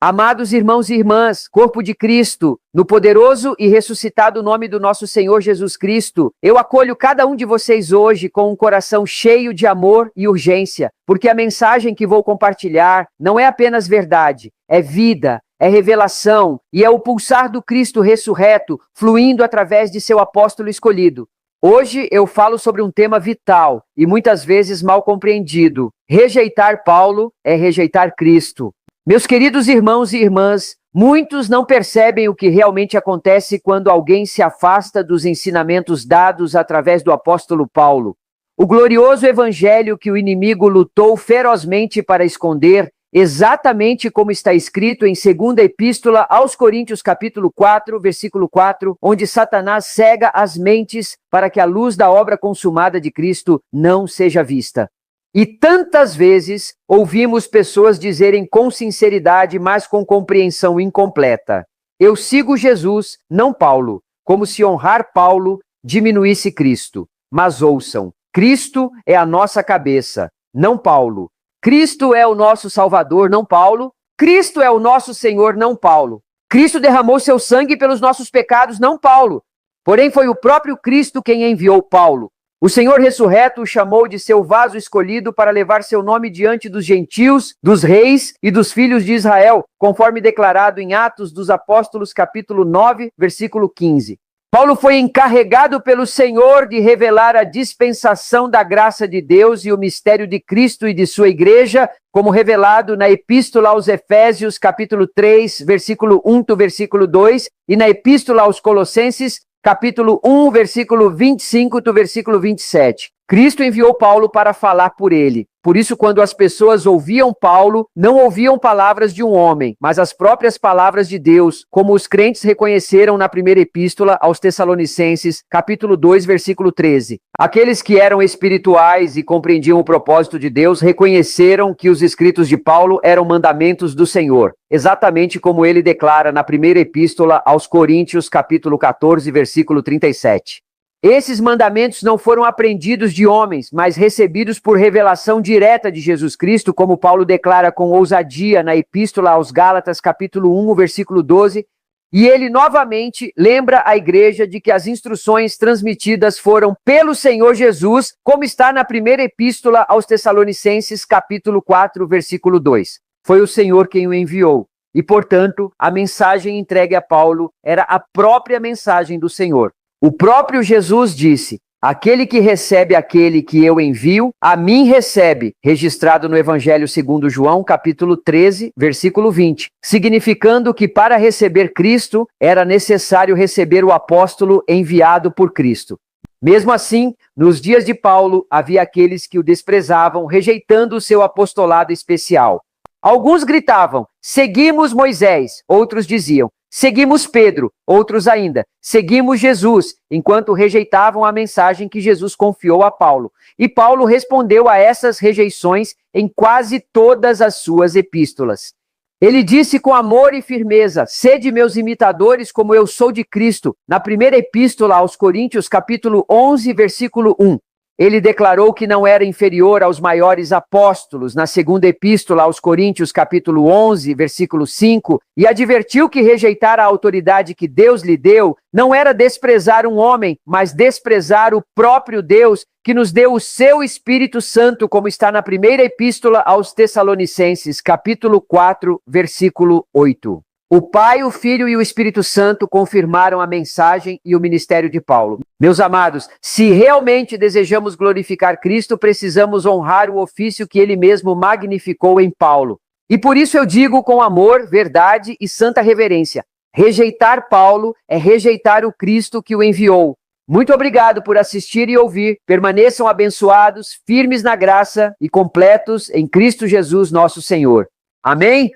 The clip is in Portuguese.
Amados irmãos e irmãs, corpo de Cristo, no poderoso e ressuscitado nome do nosso Senhor Jesus Cristo, eu acolho cada um de vocês hoje com um coração cheio de amor e urgência, porque a mensagem que vou compartilhar não é apenas verdade, é vida, é revelação e é o pulsar do Cristo ressurreto fluindo através de seu apóstolo escolhido. Hoje eu falo sobre um tema vital e muitas vezes mal compreendido. Rejeitar Paulo é rejeitar Cristo. Meus queridos irmãos e irmãs, muitos não percebem o que realmente acontece quando alguém se afasta dos ensinamentos dados através do apóstolo Paulo. O glorioso evangelho que o inimigo lutou ferozmente para esconder, exatamente como está escrito em 2ª Epístola aos Coríntios, capítulo 4, versículo 4, onde Satanás cega as mentes para que a luz da obra consumada de Cristo não seja vista. E tantas vezes ouvimos pessoas dizerem com sinceridade, mas com compreensão incompleta: eu sigo Jesus, não Paulo, como se honrar Paulo diminuísse Cristo. Mas ouçam, Cristo é a nossa cabeça, não Paulo. Cristo é o nosso Salvador, não Paulo. Cristo é o nosso Senhor, não Paulo. Cristo derramou seu sangue pelos nossos pecados, não Paulo. Porém, foi o próprio Cristo quem enviou Paulo. O Senhor ressurreto o chamou de seu vaso escolhido para levar seu nome diante dos gentios, dos reis e dos filhos de Israel, conforme declarado em Atos dos Apóstolos, capítulo 9, versículo 15. Paulo foi encarregado pelo Senhor de revelar a dispensação da graça de Deus e o mistério de Cristo e de sua igreja, como revelado na Epístola aos Efésios, capítulo 3, versículo 1 do versículo 2, e na Epístola aos Colossenses, capítulo 1, versículo 25 do versículo 27. Cristo enviou Paulo para falar por ele. Por isso, quando as pessoas ouviam Paulo, não ouviam palavras de um homem, mas as próprias palavras de Deus, como os crentes reconheceram na primeira epístola aos Tessalonicenses, capítulo 2, versículo 13. Aqueles que eram espirituais e compreendiam o propósito de Deus, reconheceram que os escritos de Paulo eram mandamentos do Senhor, exatamente como ele declara na primeira epístola aos Coríntios, capítulo 14, versículo 37. Esses mandamentos não foram aprendidos de homens, mas recebidos por revelação direta de Jesus Cristo, como Paulo declara com ousadia na Epístola aos Gálatas, capítulo 1, versículo 12, e ele novamente lembra a igreja de que as instruções transmitidas foram pelo Senhor Jesus, como está na primeira Epístola aos Tessalonicenses, capítulo 4, versículo 2. Foi o Senhor quem o enviou, e, portanto, a mensagem entregue a Paulo era a própria mensagem do Senhor. O próprio Jesus disse: aquele que recebe aquele que eu envio, a mim recebe, registrado no Evangelho segundo João, capítulo 13, versículo 20, significando que para receber Cristo era necessário receber o apóstolo enviado por Cristo. Mesmo assim, nos dias de Paulo, havia aqueles que o desprezavam, rejeitando o seu apostolado especial. Alguns gritavam: seguimos Moisés, outros diziam: seguimos Pedro, outros ainda, seguimos Jesus, enquanto rejeitavam a mensagem que Jesus confiou a Paulo. E Paulo respondeu a essas rejeições em quase todas as suas epístolas. Ele disse com amor e firmeza: sede meus imitadores como eu sou de Cristo. Na primeira epístola aos Coríntios, capítulo 11, versículo 1. Ele declarou que não era inferior aos maiores apóstolos, na segunda epístola aos Coríntios, capítulo 11, versículo 5, e advertiu que rejeitar a autoridade que Deus lhe deu não era desprezar um homem, mas desprezar o próprio Deus, que nos deu o seu Espírito Santo, como está na primeira epístola aos Tessalonicenses, capítulo 4, versículo 8. O Pai, o Filho e o Espírito Santo confirmaram a mensagem e o ministério de Paulo. Meus amados, se realmente desejamos glorificar Cristo, precisamos honrar o ofício que ele mesmo magnificou em Paulo. E por isso eu digo com amor, verdade e santa reverência: rejeitar Paulo é rejeitar o Cristo que o enviou. Muito obrigado por assistir e ouvir. Permaneçam abençoados, firmes na graça e completos em Cristo Jesus, nosso Senhor. Amém?